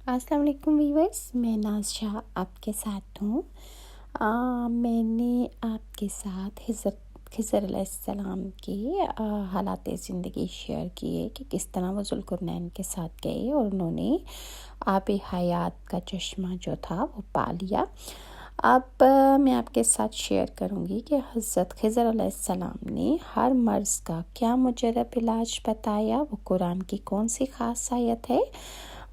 अस्सलाम वालेकुम व्यूअर्स, मैं नाज़ शाह आपके साथ हूँ। मैंने आपके साथ खिज़र अलैहिस्सलाम के हालात ज़िंदगी शेयर किए कि किस तरह वो ज़ुल्क़रनैन के साथ गए और उन्होंने आब हयात का चश्मा जो था वो पा लिया। अब मैं आपके साथ शेयर करूँगी कि हज़रत खिज़र अलैहिस्सलाम ने हर मर्ज़ का क्या मुजरब इलाज बताया, वो कुरान की कौन सी ख़ास आयत है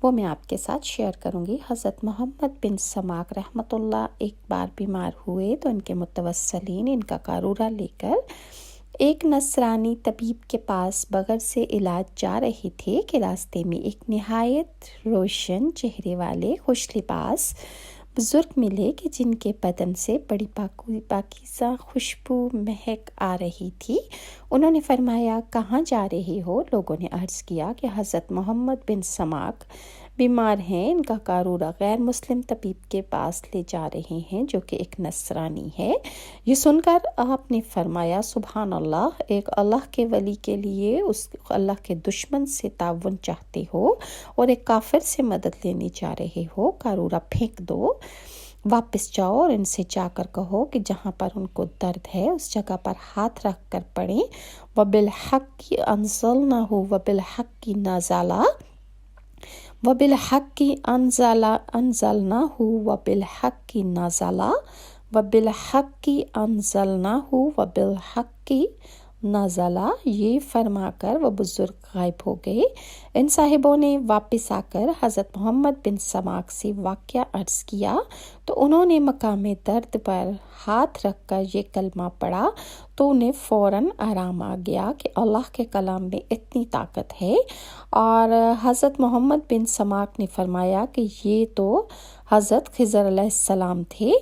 वो मैं आपके साथ शेयर करूँगी। हज़रत मोहम्मद बिन समाक रहमतुल्लाह एक बार बीमार हुए तो इनके मुतवस्सलीन इनका कारूरा लेकर एक नसरानी तबीब के पास बग़र से इलाज जा रहे थे कि रास्ते में एक निहायत रोशन चेहरे वाले खुश लिबास बुज़ुर्ग मिले कि जिनके बदन से बड़ी पाकीज़ा खुशबू महक आ रही थी। उन्होंने फरमाया, कहाँ जा रहे हो? लोगों ने अर्ज़ किया कि हज़रत मोहम्मद बिन समाक बीमार हैं, इनका कारूरा गैर मुस्लिम तबीब के पास ले जा रहे हैं जो कि एक नसरानी है। ये सुनकर आपने फरमाया, सुभान अल्लाह, एक अल्लाह के वली के लिए उस अल्लाह के दुश्मन से ताउन चाहते हो और एक काफिर से मदद लेने जा रहे हो। कारूरा फेंक दो, वापस जाओ और इनसे जाकर कहो कि जहाँ पर उनको दर्द है उस जगह पर हाथ रख कर पड़ें। वबिल हक़ की अंज़लनाहु वबिल हक़ की नज़ला वबिल हक़ की अंज़लनाहु वबिल हक़ की नज़ला वबिल हक़ की अंज़लनाहु वबिल हक़ की नज़ला। ये फरमाकर वो बुज़ुर्ग गायब हो गए। इन साहिबों ने वापस आकर हज़रत मोहम्मद बिन समाक से वाक़या अर्ज़ किया तो उन्होंने मकामे दर्द पर हाथ रखकर ये कलमा पढ़ा तो उन्हें फ़ौरन आराम आ गया कि अल्लाह के कलाम में इतनी ताकत है। और हज़रत मोहम्मद बिन समाक ने फरमाया कि ये तो हज़रत खिज़र अलैहिस्सलाम थे।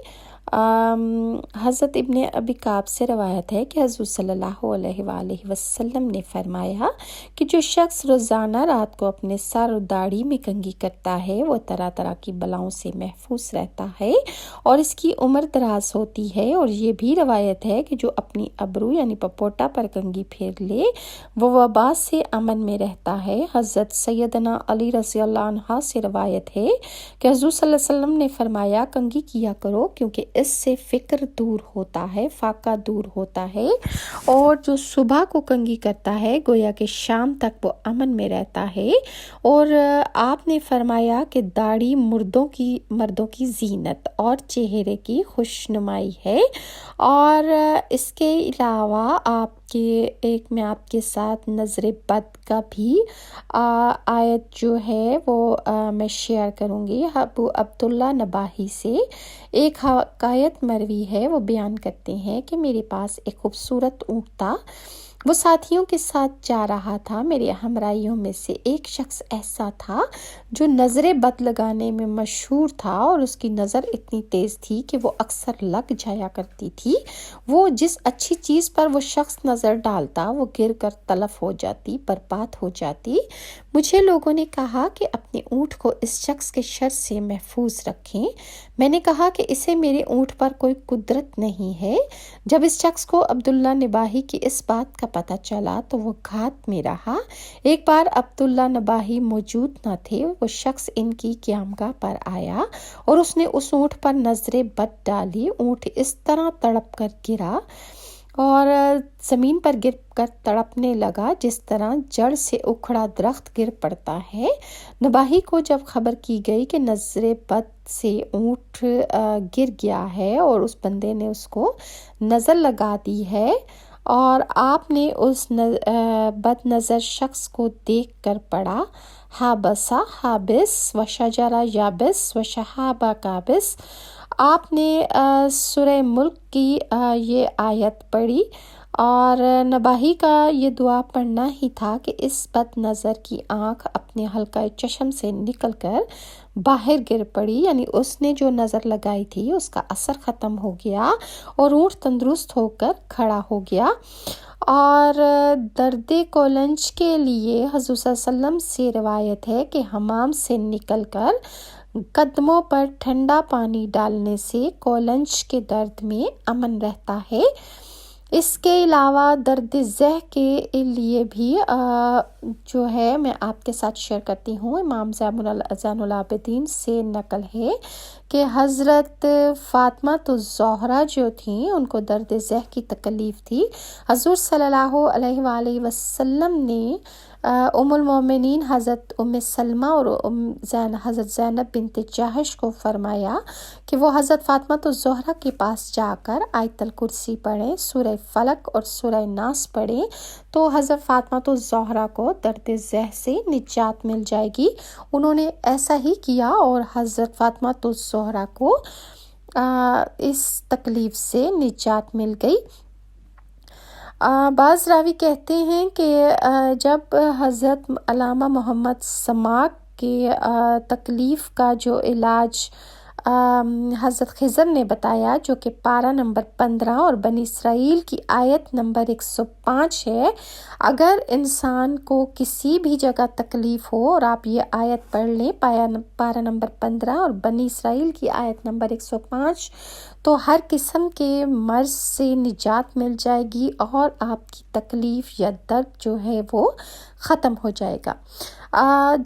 हज़रत इब्ने अबी काब से रवायत है कि हज़रत सल्लल्लाहु अलैहि वसल्लम ने फरमाया कि जो शख्स रोज़ाना रात को अपने सर और दाढ़ी में कंघी करता है वो तरह तरह की बलाओं से महफूज रहता है और इसकी उम्र दराज होती है। और ये भी रवायत है कि जो अपनी अबरू यानी पपोटा पर कंघी फेर ले वो वबा से अमन में रहता है। हज़रत सैयदना अली रज़ियल्लाहु अन्हु से रवायत है कि हज़रत सल्लल्लाहु अलैहि वसल्लम ने फरमाया, कंघी किया करो क्योंकि इससे फ़िक्र दूर होता है, फाका दूर होता है। और जो सुबह को कंघी करता है गोया कि शाम तक वो अमन में रहता है। और आपने फरमाया कि दाढ़ी मर्दों की जीनत और चेहरे की खुशनुमाई है। और इसके अलावा मैं आपके साथ नज़र बद का भी आयत जो है वो मैं शेयर करूँगी। अबू अब्दुल्ला नबाही से एक हकायत मरवी है, वो बयान करते हैं कि मेरे पास एक खूबसूरत ऊँट था। वो साथियों के साथ जा रहा था। मेरे हमराइयों में से एक शख्स ऐसा था जो नज़र बद लगाने में मशहूर था और उसकी नज़र इतनी तेज़ थी कि वो अक्सर लग जाया करती थी। वो जिस अच्छी चीज़ पर वो शख्स नज़र डालता वो गिर कर तलफ हो जाती, बर्बाद हो जाती। मुझे लोगों ने कहा कि अपने ऊँट को इस शख्स के शर से महफूज रखें। मैंने कहा कि इसे मेरे ऊँट पर कोई कुदरत नहीं है। जब इस शख्स को अब्दुल्ला नबाही की इस बात का पता चला तो वो घात में रहा। एक बार अब्दुल्ला नबाही मौजूद न थे। वो शख्स इनकी क़यामगाह पर आया और उसने उस ऊँट पर नजरे बद डाली। ऊँट इस तरह तड़प कर गिरा और ज़मीन पर गिर कर तड़पने लगा जिस तरह जड़ से उखड़ा दरख्त गिर पड़ता है। नबाही को जब खबर की गई कि नजरे बद से ऊँट गिर गया है और उस बंदे ने उसको नज़र लगा दी है और आपने उस बद नज़र शख्स को देख कर पढ़ा, हाबसा हाबिस व शजरा याबिस व शहाबा काबिस। आपने सूरह मुल्क की ये आयत पढ़ी और नबाही का ये दुआ पढ़ना ही था कि इस बद नज़र की आँख अपने हल्का चश्म से निकलकर बाहर गिर पड़ी, यानी उसने जो नज़र लगाई थी उसका असर ख़त्म हो गया और ऊँट तंदुरुस्त होकर खड़ा हो गया। और दर्द कोलंज के लिए हज़रत सल्लल्लाहु अलैहि वसल्लम से रवायत है कि हमाम से निकलकर कदमों पर ठंडा पानी डालने से कोलंज के दर्द में अमन रहता है। اس کے علاوہ درد ذہ کے لیے بھی جو ہے میں آپ کے ساتھ شیئر کرتی ہوں۔ امام زین العابدین سے نقل ہے کہ حضرت فاطمہ الزہرا جو تھیں ان کو درد ذہ کی تکلیف تھی۔ حضور صلی اللہ علیہ وآلہ وسلم نے ام المومنین حضرت ام سلمہ اور حضرت زینب بنت جہش کو فرمایا کہ وہ حضرت فاطمہ الزہرا کے پاس جا کر آیت الکرسی پڑھیں، سورہ فلق اور سورہ ناس پڑھیں تو حضرت فاطمہ الزہرا کو درد ذہ سے نجات مل جائے گی۔ انہوں نے ایسا ہی کیا اور حضرت فاطمہ الزہرا کو اس تکلیف سے نجات مل گئی۔ بعض راوی کہتے ہیں کہ جب حضرت علامہ محمد سماک کے تکلیف کا جو علاج حضرت خضر نے بتایا، جو کہ پارہ نمبر 15 اور بنی اسرائیل کی آیت نمبر 105 ہے، اگر انسان کو کسی بھی جگہ تکلیف ہو اور آپ یہ آیت پڑھ لیں، پارہ نمبر 15 اور بنی اسرائیل کی آیت نمبر 105، تو ہر قسم کے مرض سے نجات مل جائے گی اور آپ کی تکلیف یا درد جو ہے وہ ختم ہو جائے گا۔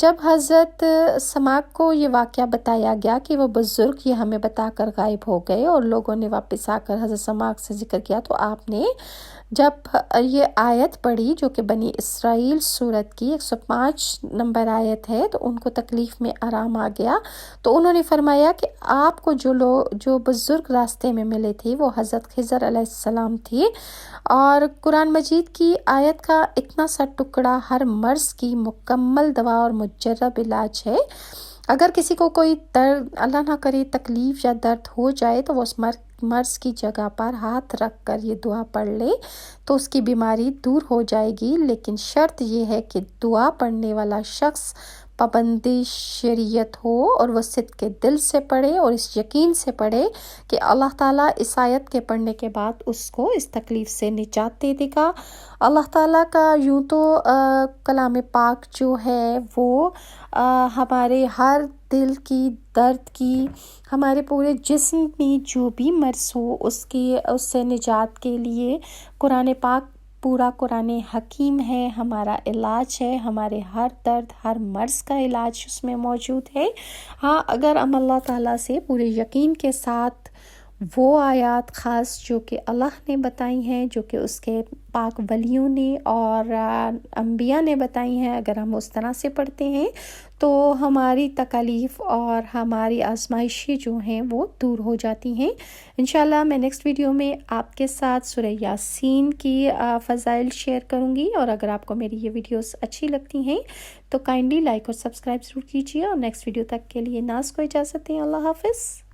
جب حضرت سماک کو یہ واقعہ بتایا گیا کہ وہ بزرگ یہ ہمیں بتا کر غائب ہو گئے اور لوگوں نے واپس آ کر حضرت سماک سے ذکر کیا، تو آپ نے جب یہ آیت پڑھی جو کہ بنی اسرائیل سورت کی 105 نمبر آیت ہے، تو ان کو تکلیف میں آرام آ گیا۔ تو انہوں نے فرمایا کہ آپ کو جو بزرگ راستے میں ملے تھے وہ حضرت خضر علیہ السلام تھی، اور قرآن مجید کی آیت کا اتنا سا ٹکڑا ہر مرض کی مکمل دوا اور مجرب علاج ہے۔ اگر کسی کو کوئی درد، اللہ نہ کرے تکلیف یا درد ہو جائے، تو وہ اس مرض کی جگہ پر ہاتھ رکھ کر یہ دعا پڑھ لے تو اس کی بیماری دور ہو جائے گی، لیکن شرط یہ ہے کہ دعا پڑھنے والا شخص پابندی شریعت ہو اور وہ صدق کے دل سے پڑھے اور اس یقین سے پڑھے کہ اللہ تعالیٰ اس آیت کے پڑھنے کے بعد اس کو اس تکلیف سے نجات دے دے گا۔ اللہ تعالیٰ کا یوں تو کلام پاک جو ہے وہ ہمارے ہر دل کی درد کی، ہمارے پورے جسم میں جو بھی مرض ہو اس سے نجات کے لیے قرآن پاک پورا قرآن حکیم ہے، ہمارا علاج ہے، ہمارے ہر درد ہر مرض کا علاج اس میں موجود ہے۔ ہاں، اگر ہم اللہ تعالیٰ سے پورے یقین کے ساتھ وہ آیات خاص جو کہ اللہ نے بتائی ہیں، جو کہ اس کے پاک ولیوں نے اور انبیاء نے بتائی ہیں، اگر ہم اس طرح سے پڑھتے ہیں تو ہماری تکالیف اور ہماری آزمائشیں جو ہیں وہ دور ہو جاتی ہیں۔ انشاءاللہ میں نیکسٹ ویڈیو میں آپ کے ساتھ سورہ یاسین کی فضائل شیئر کروں گی، اور اگر آپ کو میری یہ ویڈیوز اچھی لگتی ہیں تو کائنڈلی لائک اور سبسکرائب ضرور کیجیے، اور نیکسٹ ویڈیو تک کے لیے ناز کو اجازت دیں۔ اللہ حافظ۔